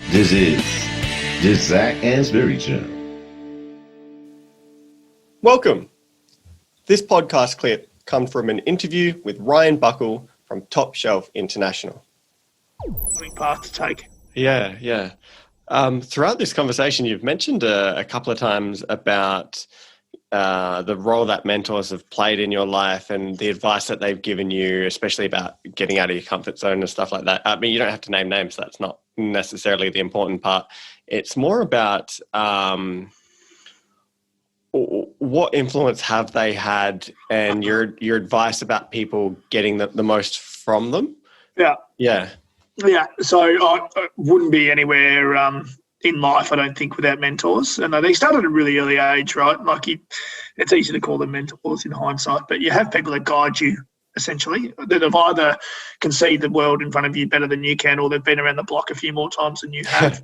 This is the Zac Anesbury Show. Welcome. This podcast clip comes from an interview with Ryan Buckle from Top Shelf International. Path to take. Yeah. Throughout this conversation, you've mentioned a couple of times about the role that mentors have played in your life and the advice that they've given you, especially about getting out of your comfort zone and stuff like that. I mean, you don't have to name names. That's not necessarily the important part. It's more about what influence have they had and your advice about people getting the most from them. Yeah. So I wouldn't be anywhere in life, I don't think, without mentors. And they start at a really early age, right? It's easy to call them mentors in hindsight, but you have people that guide you, essentially, that have either can see the world in front of you better than you can, or they've been around the block a few more times than you have.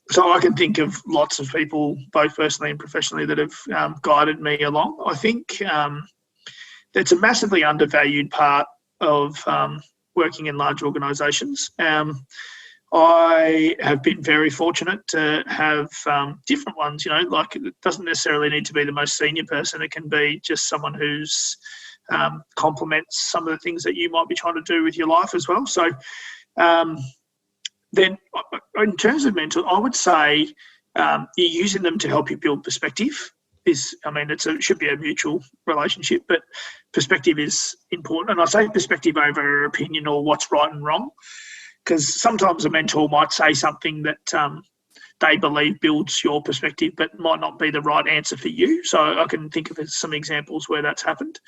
So I can think of lots of people, both personally and professionally, that have guided me along. I think that's a massively undervalued part of working in large organisations. I have been very fortunate to have different ones, it doesn't necessarily need to be the most senior person. It can be just someone who's complements some of the things that you might be trying to do with your life as well. So then in terms of mentors, I would say you're using them to help you build perspective. It should be a mutual relationship, but perspective is important. And I say perspective over opinion or what's right and wrong, because sometimes a mentor might say something that they believe builds your perspective, but might not be the right answer for you. So I can think of some examples where that's happened.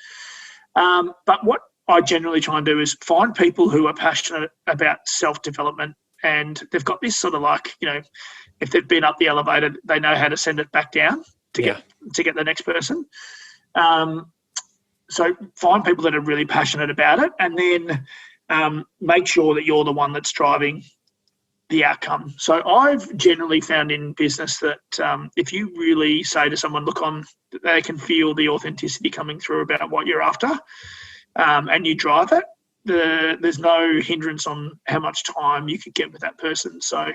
But what I generally try and do is find people who are passionate about self-development, and they've got this sort of if they've been up the elevator, they know how to send it back down to get the next person. So find people that are really passionate about it, and then make sure that you're the one that's driving the outcome. So I've generally found in business that if you really say to someone, they can feel the authenticity coming through about what you're after, and you drive it, there's no hindrance on how much time you could get with that person. So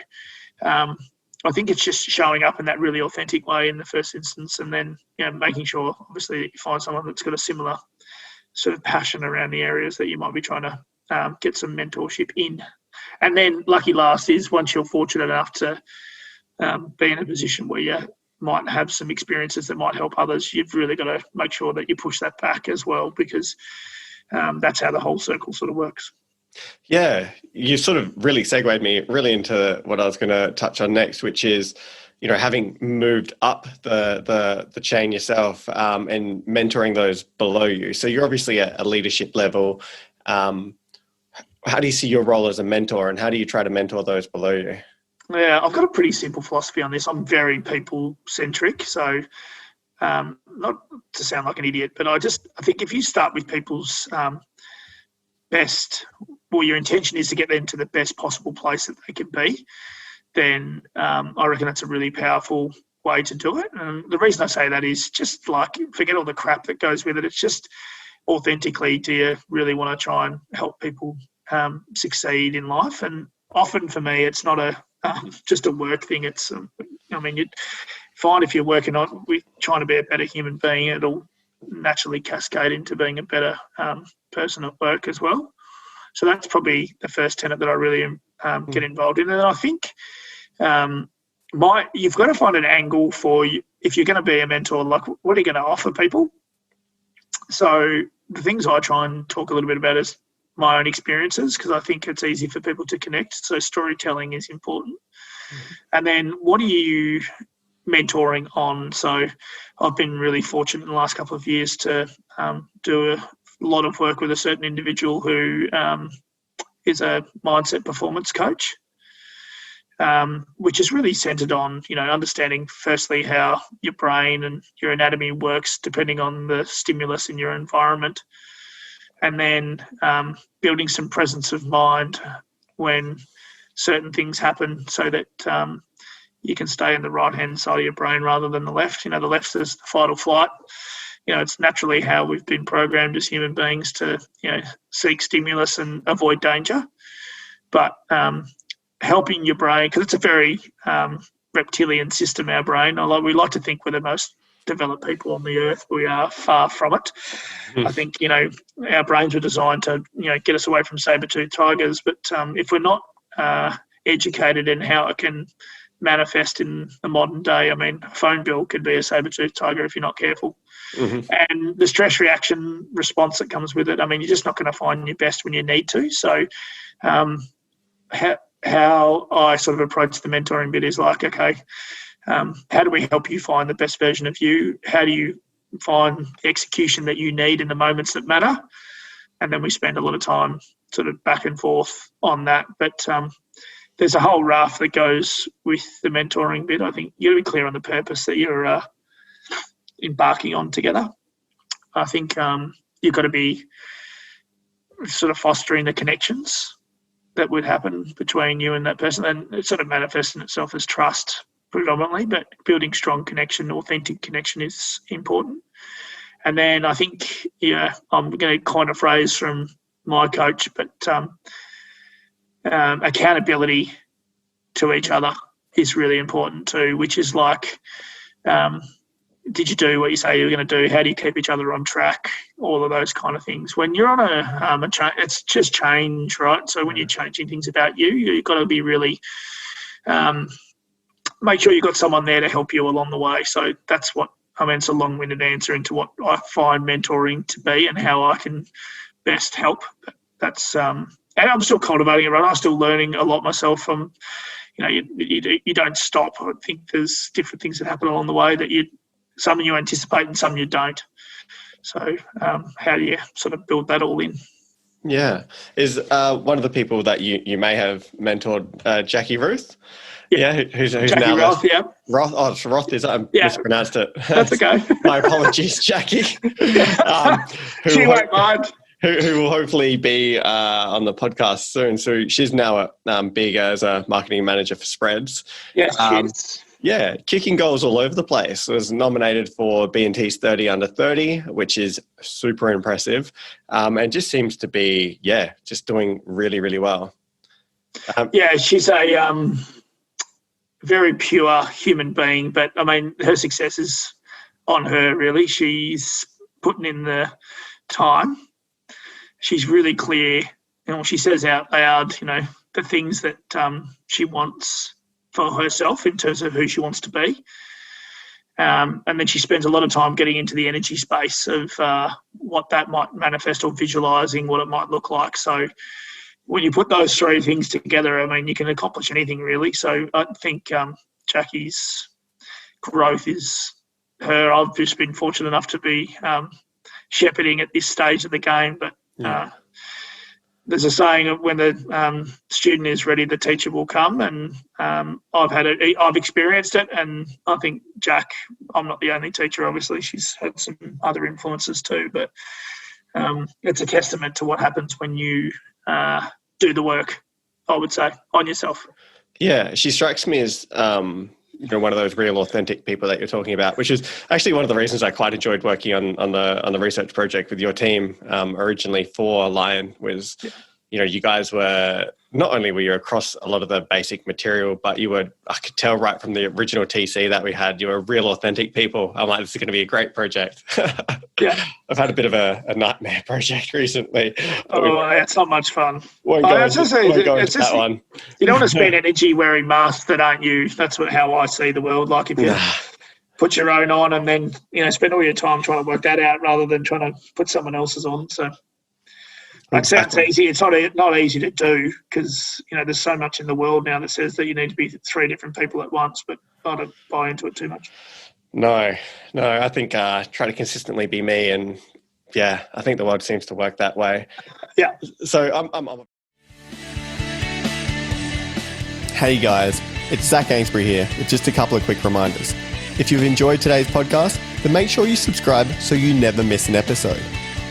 I think it's just showing up in that really authentic way in the first instance, and then making sure, obviously, that you find someone that's got a similar sort of passion around the areas that you might be trying to get some mentorship in. And then lucky last is, once you're fortunate enough to be in a position where you might have some experiences that might help others, you've really got to make sure that you push that back as well, because that's how the whole circle sort of works. Yeah, you sort of really segued me really into what I was going to touch on next, which is, having moved up the chain yourself and mentoring those below you. So you're obviously at a leadership level. How do you see your role as a mentor, and how do you try to mentor those below you? Yeah, I've got a pretty simple philosophy on this. I'm very people-centric, so not to sound like an idiot, but I think if you start with people's best, your intention is to get them to the best possible place that they can be, then I reckon that's a really powerful way to do it. And the reason I say that is just forget all the crap that goes with it. It's just authentically, do you really want to try and help people succeed in life? And often for me, it's not just a work thing. It's, you'd find if you're working on with trying to be a better human being, it'll naturally cascade into being a better person at work as well. So that's probably the first tenet that I really get involved in. And I think you've got to find an angle for you if you're going to be a mentor. What are you going to offer people? So the things I try and talk a little bit about is my own experiences, because I think it's easy for people to connect. So storytelling is important. Mm-hmm. And then what are you mentoring on? So I've been really fortunate in the last couple of years to do a lot of work with a certain individual who is a mindset performance coach, which is really centered on, understanding firstly how your brain and your anatomy works depending on the stimulus in your environment, and then building some presence of mind when certain things happen, so that you can stay in the right-hand side of your brain rather than the left. The left is the fight or flight. It's naturally how we've been programmed as human beings to, seek stimulus and avoid danger. But helping your brain, because it's a very reptilian system, our brain. We like to think we're the most developed people on the earth. We are far from it. I think, our brains were designed to, get us away from saber-toothed tigers. But if we're not educated in how it can manifest in the modern day, a phone bill could be a saber-toothed tiger if you're not careful. Mm-hmm. And the stress reaction response that comes with it, you're just not going to find your best when you need to. So how I sort of approach the mentoring bit is like, okay, how do we help you find the best version of you? How do you find the execution that you need in the moments that matter? And then we spend a lot of time sort of back and forth on that. But there's a whole raft that goes with the mentoring bit. I think you got to be clear on the purpose that you're embarking on together. I think you've got to be sort of fostering the connections that would happen between you and that person. And it sort of manifests in itself as trust predominantly, but building strong connection, authentic connection is important. And then I think, I'm going to coin a phrase from my coach, but accountability to each other is really important too, which is like, did you do what you say you were going to do? How do you keep each other on track? All of those kind of things. When you're on it's just change, right? So when you're changing things about you, you've got to be really make sure you've got someone there to help you along the way. So that's what, it's a long-winded answer into what I find mentoring to be and how I can best help. That's and I'm still cultivating it, right? I'm still learning a lot myself from, you don't stop. I think there's different things that happen along the way that some you anticipate and some you don't. So how do you sort of build that all in? Yeah. Is one of the people that you may have mentored Jackie Ruth? Yeah, who's Jackie now Roth, yeah. Roth. Oh, it's Roth. I mispronounced it. That's okay. My apologies, Jackie. She won't mind. Who will hopefully be on the podcast soon. So she's now big as a marketing manager for Spreads. Yes, she's. Yeah, kicking goals all over the place. Was nominated for B&T's 30 under 30, which is super impressive, and just seems to be, just doing really, really well. She's a very pure human being, but her success is on her, really. She's putting in the time. She's really clear, she says out loud, the things that she wants for herself in terms of who she wants to be. And then she spends a lot of time getting into the energy space of what that might manifest or visualizing what it might look like. So when you put those three things together, you can accomplish anything really. So I think Jackie's growth is her. I've just been fortunate enough to be shepherding at this stage of the game, but there's a saying of when the student is ready, the teacher will come, and I've experienced it, and I think Jack, I'm not the only teacher, obviously, she's had some other influences too, but it's a testament to what happens when you do the work, I would say, on yourself. Yeah, she strikes me as one of those real authentic people that you're talking about, which is actually one of the reasons I quite enjoyed working on the research project with your team originally for Lion was, you guys were, not only were you across a lot of the basic material, but I could tell right from the original TC that we had, you were real authentic people. I'm like, this is going to be a great project. Yeah. I've had a bit of a nightmare project recently. It's not much fun. Won't go into that one. You don't want to spend energy wearing masks that aren't you. That's how I see the world. Like if you put your own on and then, spend all your time trying to work that out rather than trying to put someone else's on. So it sounds easy. It's not easy to do because, there's so much in the world now that says that you need to be three different people at once, but I don't buy into it too much. No, I think try to consistently be me, and I think the world seems to work that way. Yeah. So I'm Hey guys, it's Zac Anesbury here with just a couple of quick reminders. If you've enjoyed today's podcast, then make sure you subscribe so you never miss an episode.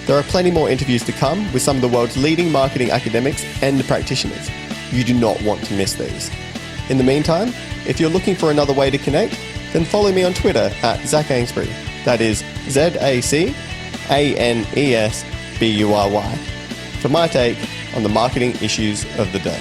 There are plenty more interviews to come with some of the world's leading marketing academics and practitioners. You do not want to miss these. In the meantime, if you're looking for another way to connect, then follow me on Twitter at Zac Anesbury. That is ZACANESBURY for my take on the marketing issues of the day.